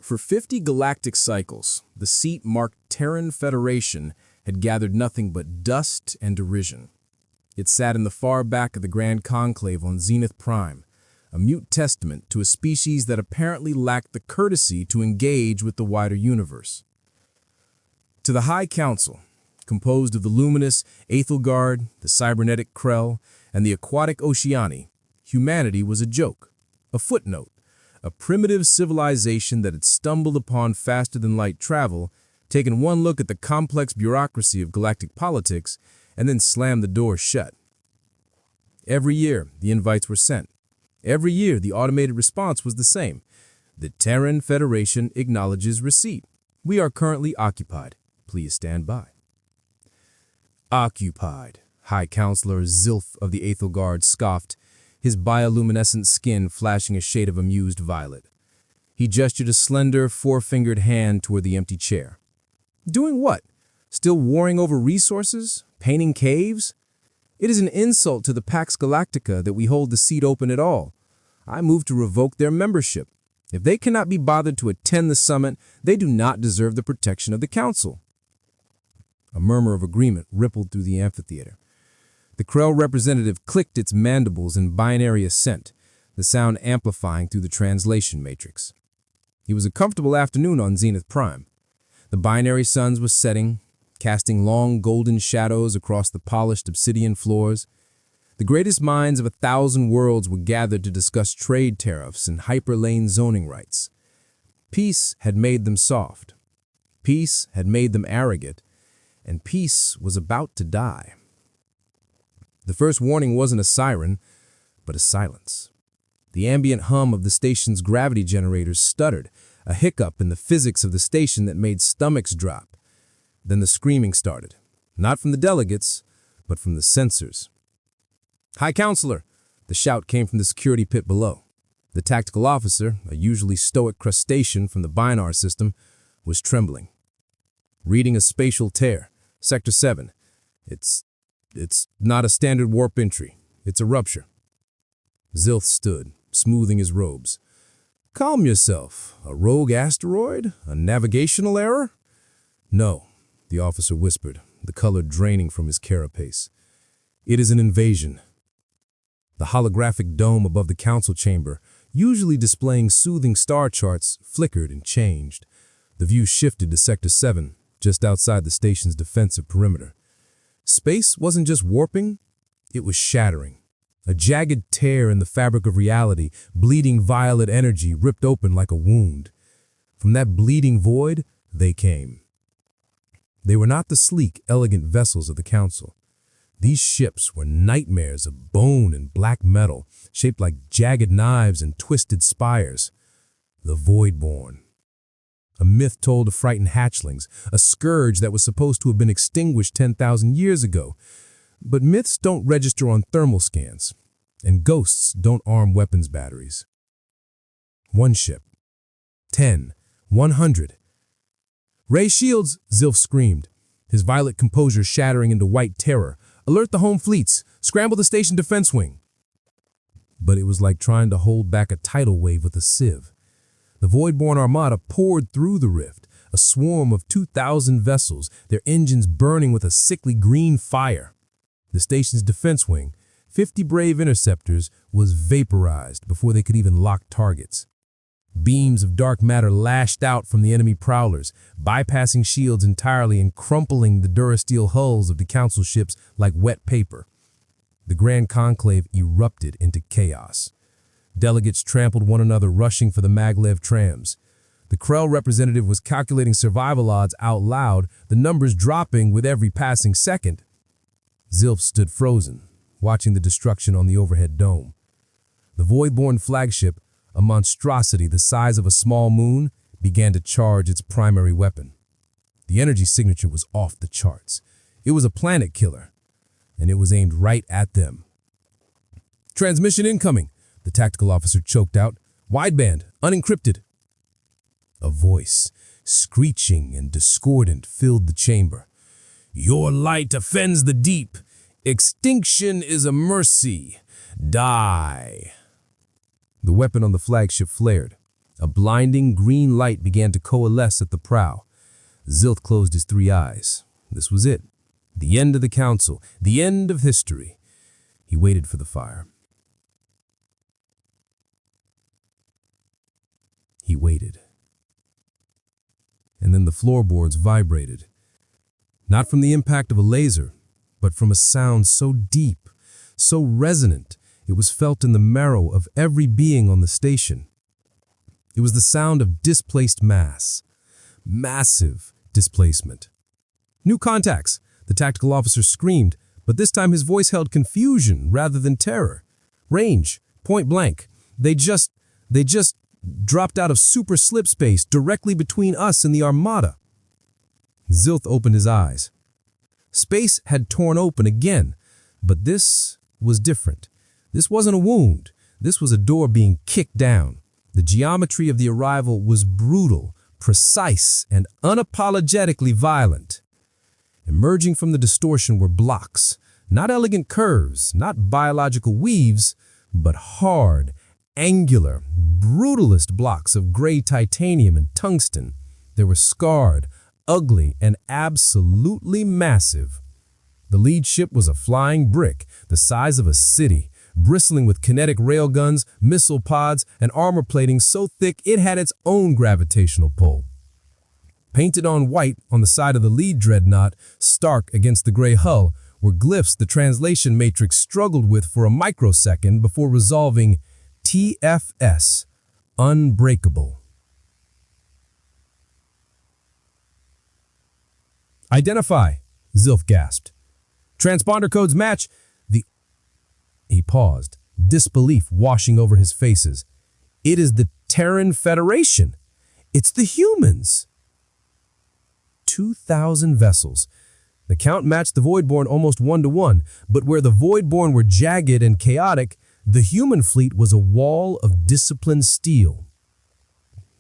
For 50 galactic cycles, the seat marked Terran Federation had gathered nothing but dust and derision. It sat in the far back of the Grand Conclave on Zenith Prime, a mute testament to a species that apparently lacked the courtesy to engage with the wider universe. To the High Council, composed of the luminous Aethelgard, the cybernetic Krell, and the aquatic Oceani, humanity was a joke, a footnote, a primitive civilization that had stumbled upon faster-than-light travel, taken one look at the complex bureaucracy of galactic politics, and then slammed the door shut. Every year, the invites were sent. Every year, the automated response was the same. The Terran Federation acknowledges receipt. We are currently occupied. Please stand by. Occupied, High Counselor Zilf of the Aethelgard scoffed, his bioluminescent skin flashing a shade of amused violet. He gestured a slender, four-fingered hand toward the empty chair. Doing what? Still warring over resources? Painting caves? It is an insult to the Pax Galactica that we hold the seat open at all. I move to revoke their membership. If they cannot be bothered to attend the summit, they do not deserve the protection of the Council. A murmur of agreement rippled through the amphitheater. The Krell representative clicked its mandibles in binary assent, the sound amplifying through the translation matrix. It was a comfortable afternoon on Zenith Prime. The binary suns was setting, casting long golden shadows across the polished obsidian floors. The greatest minds of 1,000 worlds were gathered to discuss trade tariffs and hyperlane zoning rights. Peace had made them soft. Peace had made them arrogant. And peace was about to die. The first warning wasn't a siren, but a silence. The ambient hum of the station's gravity generators stuttered, a hiccup in the physics of the station that made stomachs drop. Then the screaming started, not from the delegates, but from the sensors. High Counselor! The shout came from the security pit below. The tactical officer, a usually stoic crustacean from the Binar system, was trembling. Reading a spatial tear. Sector 7. It's not a standard warp entry. It's a rupture. Zilth stood, smoothing his robes. Calm yourself. A rogue asteroid? A navigational error? No, the officer whispered, the color draining from his carapace. It is an invasion. The holographic dome above the council chamber, usually displaying soothing star charts, flickered and changed. The view shifted to Sector 7, just outside the station's defensive perimeter. Space wasn't just warping, it was shattering. A jagged tear in the fabric of reality, bleeding violet energy ripped open like a wound. From that bleeding void, they came. They were not the sleek, elegant vessels of the Council. These ships were nightmares of bone and black metal, shaped like jagged knives and twisted spires. The Voidborn. A myth told of frightened hatchlings, a scourge that was supposed to have been extinguished 10,000 years ago. But myths don't register on thermal scans, and ghosts don't arm weapons batteries. 1 ship. 10. 100. Ray shields, Zilf screamed, his violet composure shattering into white terror. Alert the home fleets. Scramble the station defense wing. But it was like trying to hold back a tidal wave with a sieve. The Voidborn Armada poured through the rift, a swarm of 2,000 vessels, their engines burning with a sickly green fire. The station's defense wing, 50 brave interceptors, was vaporized before they could even lock targets. Beams of dark matter lashed out from the enemy prowlers, bypassing shields entirely and crumpling the durasteel hulls of the council ships like wet paper. The Grand Conclave erupted into chaos. Delegates trampled one another, rushing for the maglev trams. The Krell representative was calculating survival odds out loud, the numbers dropping with every passing second. Zilf stood frozen, watching the destruction on the overhead dome. The Voidborn flagship, a monstrosity the size of a small moon, began to charge its primary weapon. The energy signature was off the charts. It was a planet killer, and it was aimed right at them. Transmission incoming, the tactical officer choked out. Wideband, unencrypted. A voice, screeching and discordant, filled the chamber. Your light offends the deep. Extinction is a mercy. Die. The weapon on the flagship flared, A blinding green light began to coalesce at the prow. Zilth closed his 3 eyes. This was it. The end of the council. The end of history. He waited for the fire. He waited. And then the floorboards vibrated. Not from the impact of a laser, but from a sound so deep, so resonant, it was felt in the marrow of every being on the station. It was the sound of displaced mass. Massive displacement. New contacts, the tactical officer screamed, but this time his voice held confusion rather than terror. Range, point blank. They just dropped out of super slip space directly between us and the Armada. Zilth opened his eyes. Space had torn open again, but this was different. This wasn't a wound. This was a door being kicked down. The geometry of the arrival was brutal, precise, and unapologetically violent. Emerging from the distortion were blocks, not elegant curves, not biological weaves, but hard, angular, brutalist blocks of gray titanium and tungsten. They were scarred, ugly, and absolutely massive. The lead ship was a flying brick, the size of a city, bristling with kinetic railguns, missile pods, and armor plating so thick it had its own gravitational pull. Painted on white on the side of the lead dreadnought, stark against the gray hull, were glyphs the translation matrix struggled with for a microsecond before resolving T.F.S, Unbreakable. Identify, Zilf gasped. Transponder codes match the... He paused, disbelief washing over his faces. It is the Terran Federation. It's the humans. 2,000 vessels. The count matched the Voidborn almost 1-to-1, but where the Voidborn were jagged and chaotic, the human fleet was a wall of disciplined steel.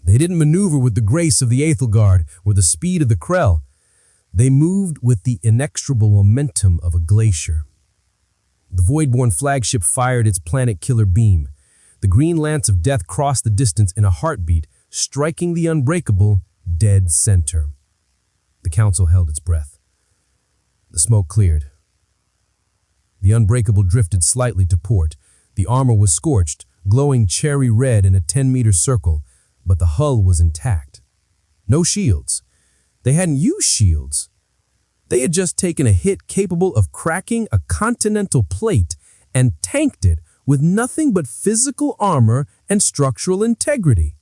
They didn't maneuver with the grace of the Aethelgard or the speed of the Krell. They moved with the inexorable momentum of a glacier. The Voidborn flagship fired its planet-killer beam. The green lance of death crossed the distance in a heartbeat, striking the Unbreakable dead center. The Council held its breath. The smoke cleared. The Unbreakable drifted slightly to port. The armor was scorched, glowing cherry red in a 10-meter circle, but the hull was intact. No shields. They hadn't used shields. They had just taken a hit capable of cracking a continental plate and tanked it with nothing but physical armor and structural integrity.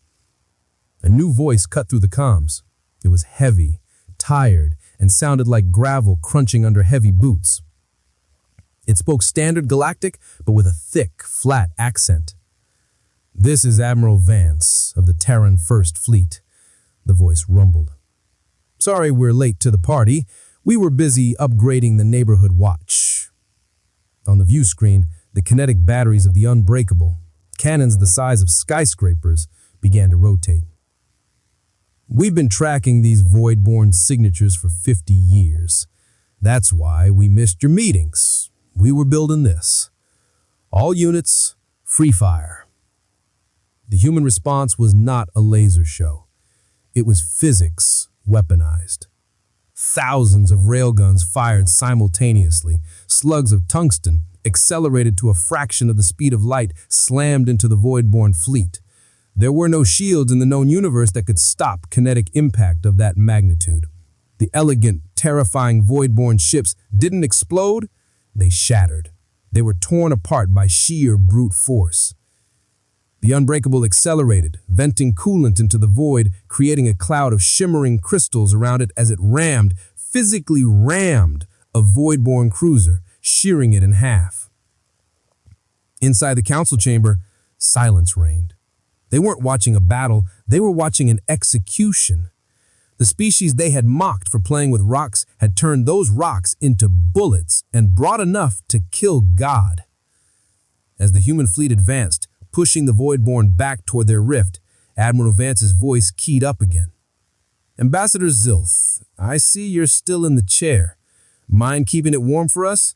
A new voice cut through the comms. It was heavy, tired, and sounded like gravel crunching under heavy boots. It spoke standard Galactic, but with a thick, flat accent. "This is Admiral Vance of the Terran First Fleet," the voice rumbled. "Sorry we're late to the party. We were busy upgrading the neighborhood watch." On the view screen, the kinetic batteries of the Unbreakable, cannons the size of skyscrapers, began to rotate. "We've been tracking these Voidborn signatures for 50 years. That's why we missed your meetings. We were building this. All units, free fire." The human response was not a laser show. It was physics weaponized. Thousands of railguns fired simultaneously. Slugs of tungsten, accelerated to a fraction of the speed of light, slammed into the Voidborn fleet. There were no shields in the known universe that could stop kinetic impact of that magnitude. The elegant, terrifying Voidborn ships didn't explode, they shattered. They were torn apart by sheer brute force. The Unbreakable accelerated, venting coolant into the void, creating a cloud of shimmering crystals around it as it physically rammed, a Voidborn cruiser, shearing it in half. Inside the council chamber, silence reigned. They weren't watching a battle, they were watching an execution. The species they had mocked for playing with rocks had turned those rocks into bullets and brought enough to kill God. As the human fleet advanced, pushing the Voidborn back toward their rift, Admiral Vance's voice keyed up again. "Ambassador Zilf, I see you're still in the chair. Mind keeping it warm for us?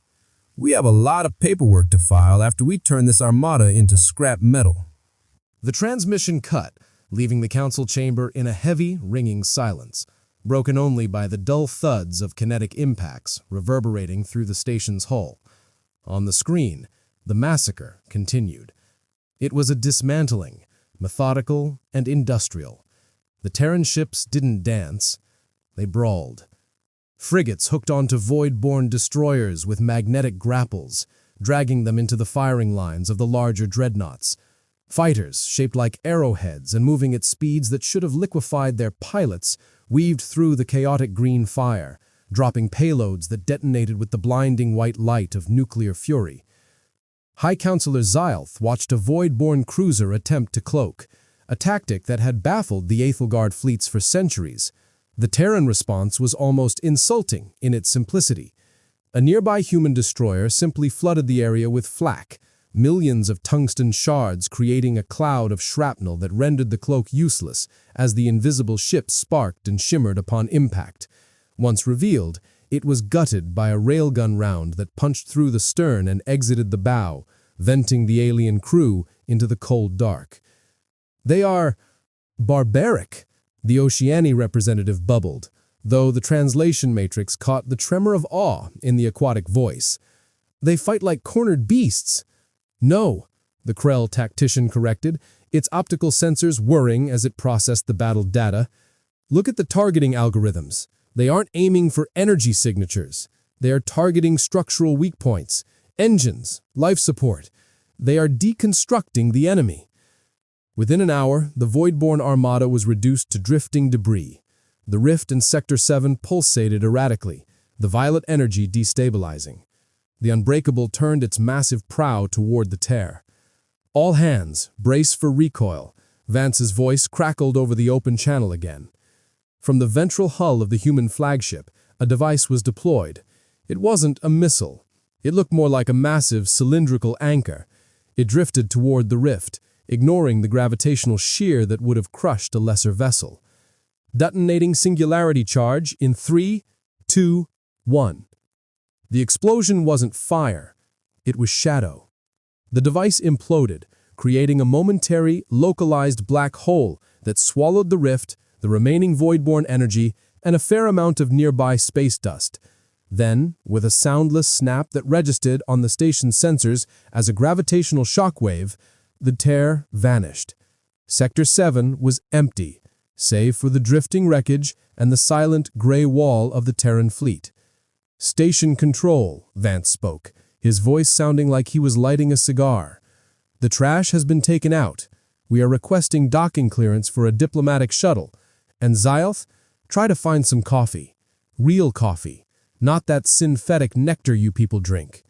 We have a lot of paperwork to file after we turn this armada into scrap metal." The transmission cut. leaving the council chamber in a heavy, ringing silence, broken only by the dull thuds of kinetic impacts reverberating through the station's hull. On the screen, the massacre continued. It was a dismantling, methodical and industrial. The Terran ships didn't dance, they brawled. Frigates hooked onto Voidborn destroyers with magnetic grapples, dragging them into the firing lines of the larger dreadnoughts. Fighters, shaped like arrowheads and moving at speeds that should have liquefied their pilots, weaved through the chaotic green fire, dropping payloads that detonated with the blinding white light of nuclear fury. High Counselor Xylth watched a Voidborn cruiser attempt to cloak, a tactic that had baffled the Aethelgard fleets for centuries. The Terran response was almost insulting in its simplicity. A nearby human destroyer simply flooded the area with flak, millions of tungsten shards creating a cloud of shrapnel that rendered the cloak useless as the invisible ship sparked and shimmered upon impact. Once revealed, it was gutted by a railgun round that punched through the stern and exited the bow, venting the alien crew into the cold dark. "They are barbaric," the Oceani representative bubbled, though the translation matrix caught the tremor of awe in the aquatic voice. "They fight like cornered beasts." "No," the Krell tactician corrected, its optical sensors whirring as it processed the battle data. "Look at the targeting algorithms. They aren't aiming for energy signatures. They are targeting structural weak points, engines, life support. They are deconstructing the enemy." Within an hour, the Voidborn armada was reduced to drifting debris. The rift in Sector 7 pulsated erratically, the violet energy destabilizing. The Unbreakable turned its massive prow toward the tear. "All hands, brace for recoil," Vance's voice crackled over the open channel again. From the ventral hull of the human flagship, a device was deployed. It wasn't a missile. It looked more like a massive cylindrical anchor. It drifted toward the rift, ignoring the gravitational shear that would have crushed a lesser vessel. Detonating singularity charge in 3, 2, 1. The explosion wasn't fire, it was shadow. The device imploded, creating a momentary, localized black hole that swallowed the rift, the remaining Voidborn energy, and a fair amount of nearby space dust. Then, with a soundless snap that registered on the station's sensors as a gravitational shockwave, the tear vanished. Sector 7 was empty, save for the drifting wreckage and the silent gray wall of the Terran fleet. "Station control," Vance spoke, his voice sounding like he was lighting a cigar. "The trash has been taken out. We are requesting docking clearance for a diplomatic shuttle. And Xylth, try to find some coffee. Real coffee, not that synthetic nectar you people drink."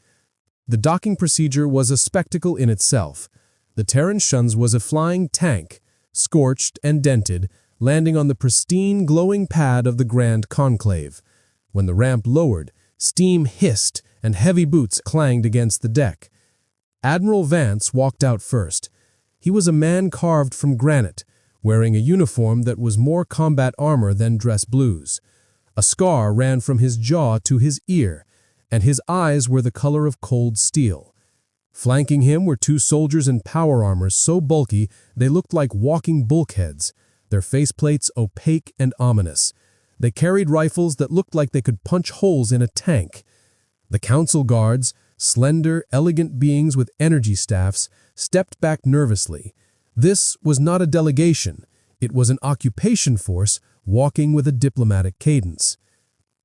The docking procedure was a spectacle in itself. The Terran Shuns was a flying tank, scorched and dented, landing on the pristine, glowing pad of the Grand Conclave. When the ramp lowered, steam hissed and heavy boots clanged against the deck. Admiral Vance walked out first. He was a man carved from granite, wearing a uniform that was more combat armor than dress blues. A scar ran from his jaw to his ear, and his eyes were the color of cold steel. Flanking him were two soldiers in power armor so bulky they looked like walking bulkheads, their faceplates opaque and ominous. They carried rifles that looked like they could punch holes in a tank. The council guards, slender, elegant beings with energy staffs, stepped back nervously. This was not a delegation. It was an occupation force walking with a diplomatic cadence.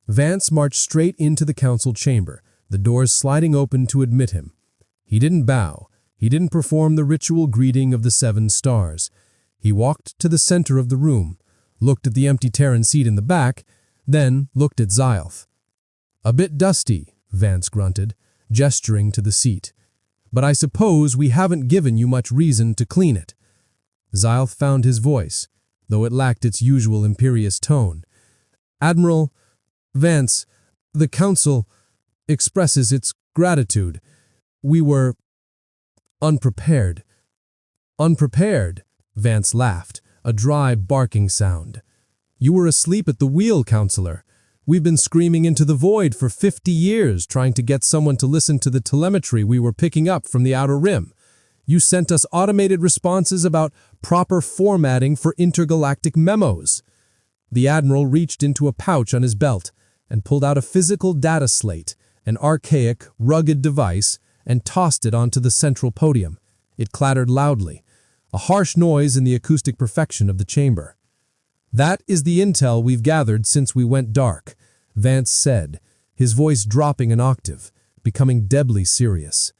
Vance marched straight into the council chamber, the doors sliding open to admit him. He didn't bow. He didn't perform the ritual greeting of the 7 stars. He walked to the center of the room, looked at the empty Terran seat in the back, then looked at Xylth. "A bit dusty," Vance grunted, gesturing to the seat. "But I suppose we haven't given you much reason to clean it." Xylth found his voice, though it lacked its usual imperious tone. "Admiral Vance, the Council expresses its gratitude. We were unprepared." "Unprepared?" Vance laughed, a dry barking sound. "You were asleep at the wheel, Counselor. We've been screaming into the void for 50 years trying to get someone to listen to the telemetry we were picking up from the Outer Rim. You sent us automated responses about proper formatting for intergalactic memos. The Admiral reached into a pouch on his belt and pulled out a physical data slate, an archaic, rugged device, and tossed it onto the central podium. It clattered loudly, a harsh noise in the acoustic perfection of the chamber. "That is the intel we've gathered since we went dark," Vance said, his voice dropping an octave, becoming deadly serious.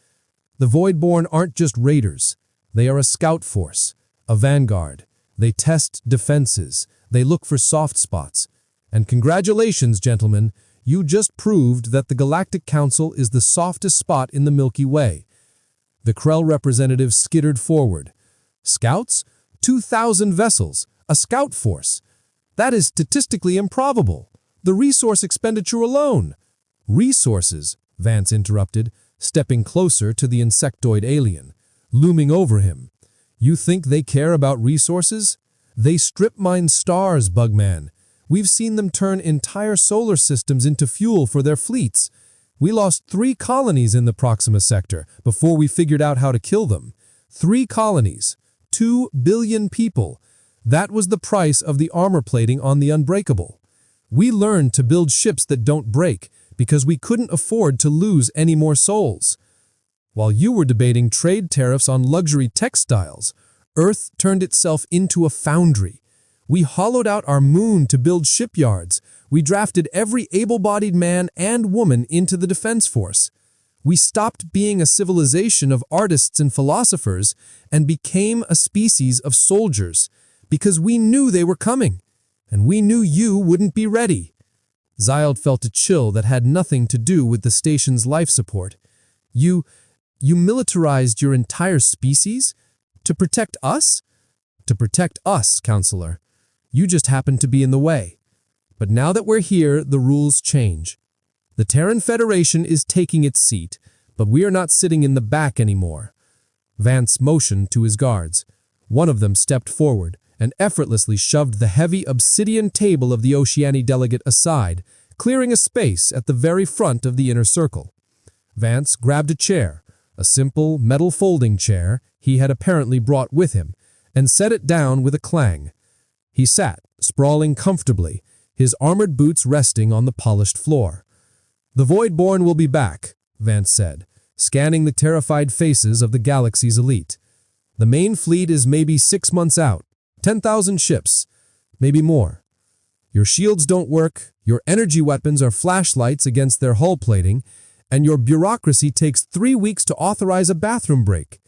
"The Voidborn aren't just raiders. They are a scout force, a vanguard. They test defenses. They look for soft spots. And congratulations, gentlemen, you just proved that the Galactic Council is the softest spot in the Milky Way." The Krell representative skittered forward. "Scouts? 2,000 vessels. A scout force. That is statistically improbable. The resource expenditure alone." "Resources," Vance interrupted, stepping closer to the insectoid alien, looming over him. "You think they care about resources? They strip mine stars, Bugman. We've seen them turn entire solar systems into fuel for their fleets. We lost 3 colonies in the Proxima sector before we figured out how to kill them. 3 colonies. 2 billion people. That was the price of the armor plating on the Unbreakable. We learned to build ships that don't break because we couldn't afford to lose any more souls. While you were debating trade tariffs on luxury textiles, Earth turned itself into a foundry. We hollowed out our moon to build shipyards. We drafted every able-bodied man and woman into the defense force. We stopped being a civilization of artists and philosophers and became a species of soldiers because we knew they were coming, and we knew you wouldn't be ready." Zylde felt a chill that had nothing to do with the station's life support. You militarized your entire species? To protect us?" "To protect us, Counselor. You just happened to be in the way. But now that we're here, the rules change. The Terran Federation is taking its seat, but we are not sitting in the back anymore." Vance motioned to his guards. One of them stepped forward and effortlessly shoved the heavy obsidian table of the Oceani delegate aside, clearing a space at the very front of the inner circle. Vance grabbed a chair, a simple metal folding chair he had apparently brought with him, and set it down with a clang. He sat, sprawling comfortably, his armored boots resting on the polished floor. "The Voidborn will be back," Vance said, scanning the terrified faces of the galaxy's elite. "The main fleet is maybe 6 months out, 10,000 ships, maybe more. Your shields don't work, your energy weapons are flashlights against their hull plating, and your bureaucracy takes 3 weeks to authorize a bathroom break."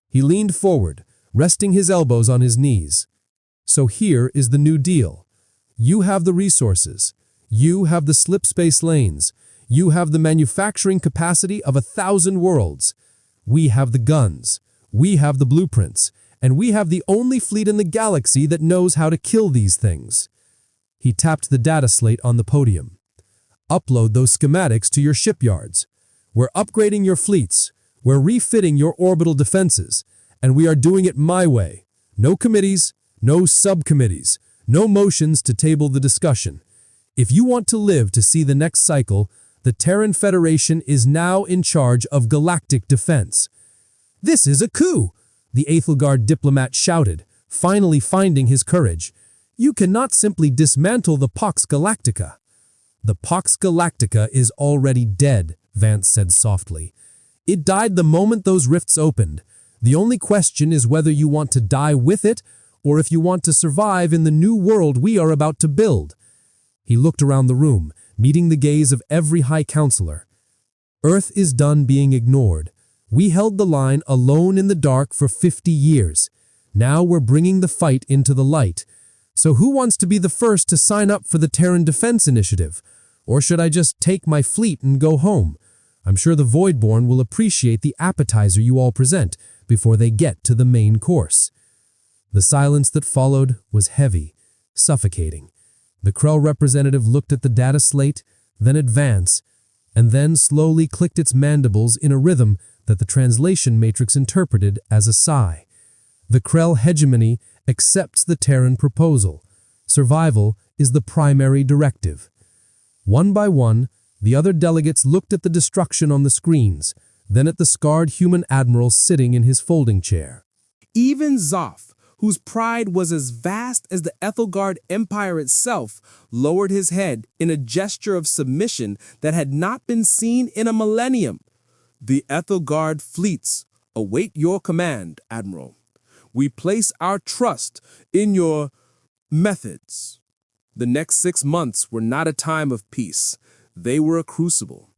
He leaned forward, resting his elbows on his knees. "So here is the new deal. You have the resources. You have the slip space lanes. You have the manufacturing capacity of 1,000 worlds. We have the guns. We have the blueprints. And we have the only fleet in the galaxy that knows how to kill these things." He tapped the data slate on the podium. "Upload those schematics to your shipyards. We're upgrading your fleets. We're refitting your orbital defenses. And we are doing it my way. No committees. No subcommittees, no motions to table the discussion. If you want to live to see the next cycle, the Terran Federation is now in charge of galactic defense." "This is a coup!" the Aethelgard diplomat shouted, finally finding his courage. "You cannot simply dismantle the Pax Galactica." "The Pax Galactica is already dead," Vance said softly. "It died the moment those rifts opened. The only question is whether you want to die with it or if you want to survive in the new world we are about to build." He looked around the room, meeting the gaze of every High Counselor. "Earth is done being ignored. We held the line alone in the dark for 50 years. Now we're bringing the fight into the light. So who wants to be the first to sign up for the Terran Defense Initiative? Or should I just take my fleet and go home? I'm sure the Voidborn will appreciate the appetizer you all present before they get to the main course." The silence that followed was heavy, suffocating. The Krell representative looked at the data slate, then at Vance, and then slowly clicked its mandibles in a rhythm that the translation matrix interpreted as a sigh. The Krell hegemony accepts the Terran proposal. Survival is the primary directive. One by one, the other delegates looked at the destruction on the screens, then at the scarred human admiral sitting in his folding chair. Even Zoff, whose pride was as vast as the Aethelgard Empire itself, lowered his head in a gesture of submission that had not been seen in a millennium. "The Aethelgard fleets await your command, Admiral. We place our trust in your methods." The next 6 months were not a time of peace. They were a crucible.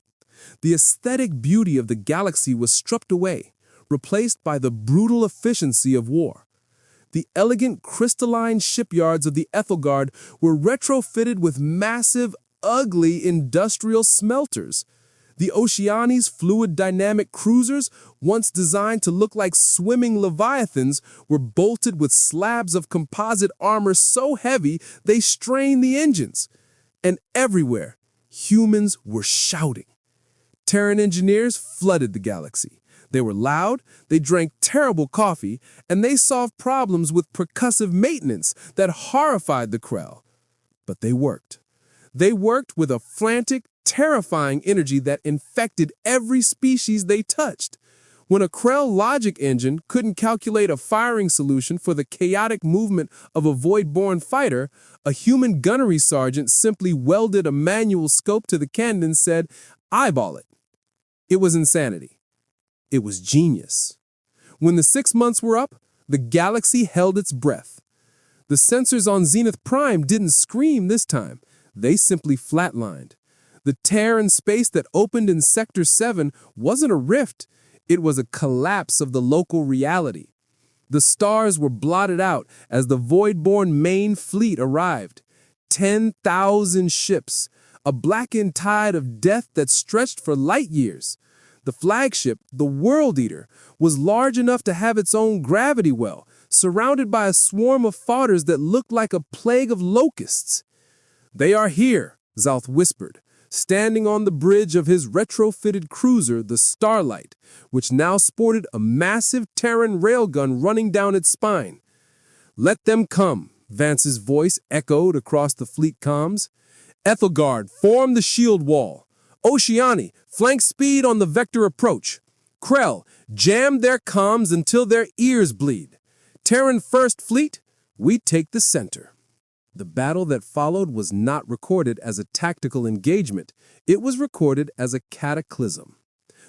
The aesthetic beauty of the galaxy was stripped away, replaced by the brutal efficiency of war. The elegant crystalline shipyards of the Aethelgard were retrofitted with massive, ugly industrial smelters. The Oceani's fluid dynamic cruisers, once designed to look like swimming leviathans, were bolted with slabs of composite armor so heavy they strained the engines. And everywhere, humans were shouting. Terran engineers flooded the galaxy. They were loud, they drank terrible coffee, and they solved problems with percussive maintenance that horrified the Krell. But they worked. They worked with a frantic, terrifying energy that infected every species they touched. When a Krell logic engine couldn't calculate a firing solution for the chaotic movement of a Voidborn fighter, a human gunnery sergeant simply welded a manual scope to the cannon and said, "Eyeball it." It was insanity. It was genius. When the 6 months were up, the galaxy held its breath. The sensors on Zenith Prime didn't scream this time. They simply flatlined. The tear in space that opened in Sector 7 wasn't a rift. It was a collapse of the local reality. The stars were blotted out as the Voidborn main fleet arrived. 10,000 ships, a blackened tide of death that stretched for light years. The flagship, the World Eater, was large enough to have its own gravity well, surrounded by a swarm of fighters that looked like a plague of locusts. "They are here," Zalth whispered, standing on the bridge of his retrofitted cruiser, the Starlight, which now sported a massive Terran railgun running down its spine. "Let them come," Vance's voice echoed across the fleet comms. "Aethelgard, form the shield wall. Oceani, flank speed on the vector approach. Krell, jam their comms until their ears bleed. Terran First Fleet, we take the center." The battle that followed was not recorded as a tactical engagement. It was recorded as a cataclysm.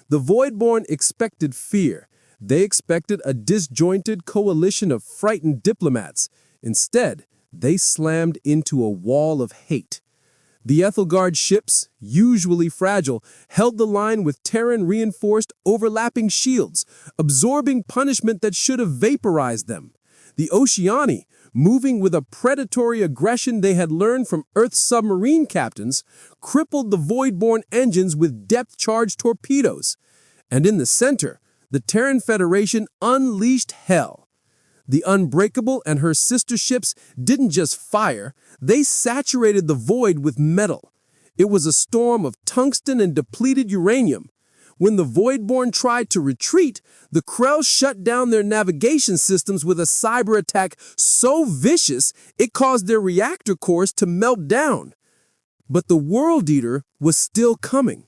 The Voidborn expected fear. They expected a disjointed coalition of frightened diplomats. Instead, they slammed into a wall of hate. The Aethelgard ships, usually fragile, held the line with Terran-reinforced overlapping shields, absorbing punishment that should have vaporized them. The Oceani, moving with a predatory aggression they had learned from Earth's submarine captains, crippled the Voidborn engines with depth-charge torpedoes. And in the center, the Terran Federation unleashed hell. The Unbreakable and her sister ships didn't just fire, they saturated the void with metal. It was a storm of tungsten and depleted uranium. When the Voidborn tried to retreat, the Krell shut down their navigation systems with a cyber attack so vicious it caused their reactor cores to melt down. But the World Eater was still coming.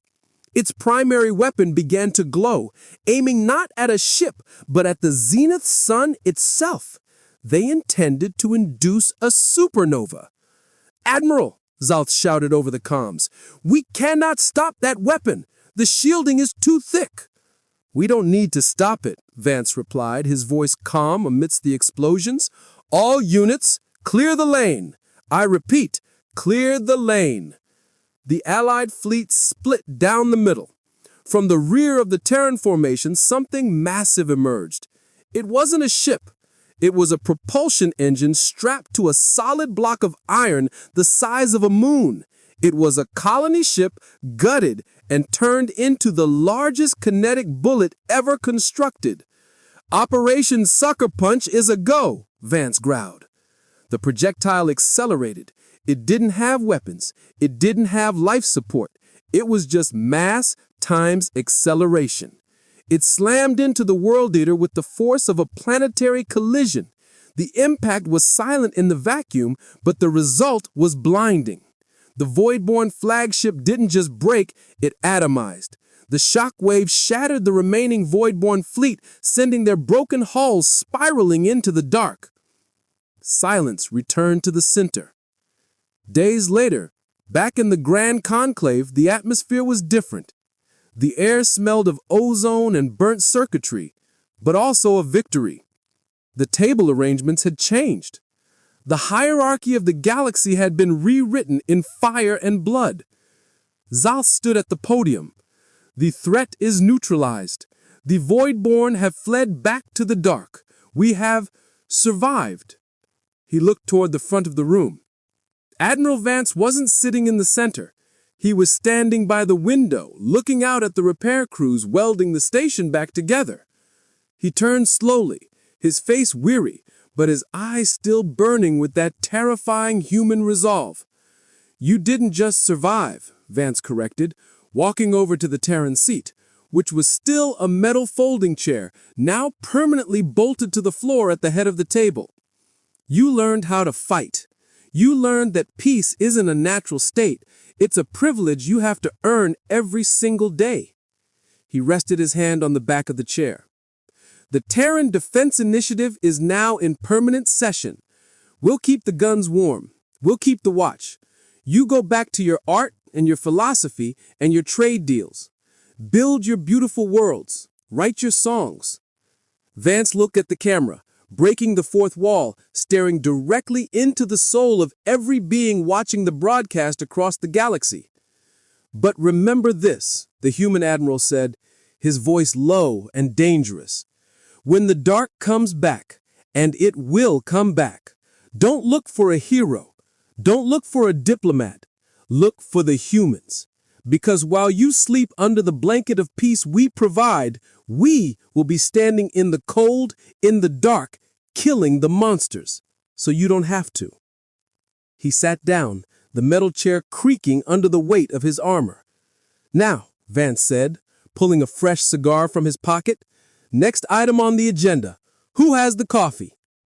Its primary weapon began to glow, aiming not at a ship, but at the zenith sun itself. They intended to induce a supernova. "Admiral," Zalth shouted over the comms, "we cannot stop that weapon. The shielding is too thick." "We don't need to stop it," Vance replied, his voice calm amidst the explosions. "All units, clear the lane. I repeat, clear the lane." The Allied fleet split down the middle. From the rear of the Terran formation, something massive emerged. It wasn't a ship. It was a propulsion engine strapped to a solid block of iron the size of a moon. It was a colony ship gutted and turned into the largest kinetic bullet ever constructed. "Operation Sucker Punch is a go," Vance growled. The projectile accelerated. It didn't have weapons. It didn't have life support. It was just mass times acceleration. It slammed into the World Eater with the force of a planetary collision. The impact was silent in the vacuum, but the result was blinding. The Voidborn flagship didn't just break, it atomized. The shock wave shattered the remaining Voidborn fleet, sending their broken hulls spiraling into the dark. Silence returned to the center. Days later, back in the Grand Conclave, the atmosphere was different. The air smelled of ozone and burnt circuitry, but also of victory. The table arrangements had changed. The hierarchy of the galaxy had been rewritten in fire and blood. Zal stood at the podium. The threat is neutralized. The Voidborn have fled back to the dark. We have survived. He looked toward the front of the room. Admiral Vance wasn't sitting in the center. He was standing by the window, looking out at the repair crews welding the station back together. He turned slowly, his face weary, but his eyes still burning with that terrifying human resolve. "You didn't just survive," Vance corrected, walking over to the Terran seat, which was still a metal folding chair, now permanently bolted to the floor at the head of the table. "You learned how to fight. You learned that peace isn't a natural state. It's a privilege you have to earn every single day." He rested his hand on the back of the chair. "The Terran Defense Initiative is now in permanent session. We'll keep the guns warm. We'll keep the watch. You go back to your art and your philosophy and your trade deals. Build your beautiful worlds. Write your songs." Vance looked at the camera, breaking the fourth wall, staring directly into the soul of every being watching the broadcast across the galaxy. "But remember this," the human admiral said, his voice low and dangerous. "When the dark comes back, and it will come back, don't look for a hero. Don't look for a diplomat. Look for the humans. Because while you sleep under the blanket of peace we provide, we will be standing in the cold, in the dark, killing the monsters, so you don't have to." He sat down, the metal chair creaking under the weight of his armor. "Now," Vance said, pulling a fresh cigar from his pocket, "next item on the agenda. Who has the coffee?"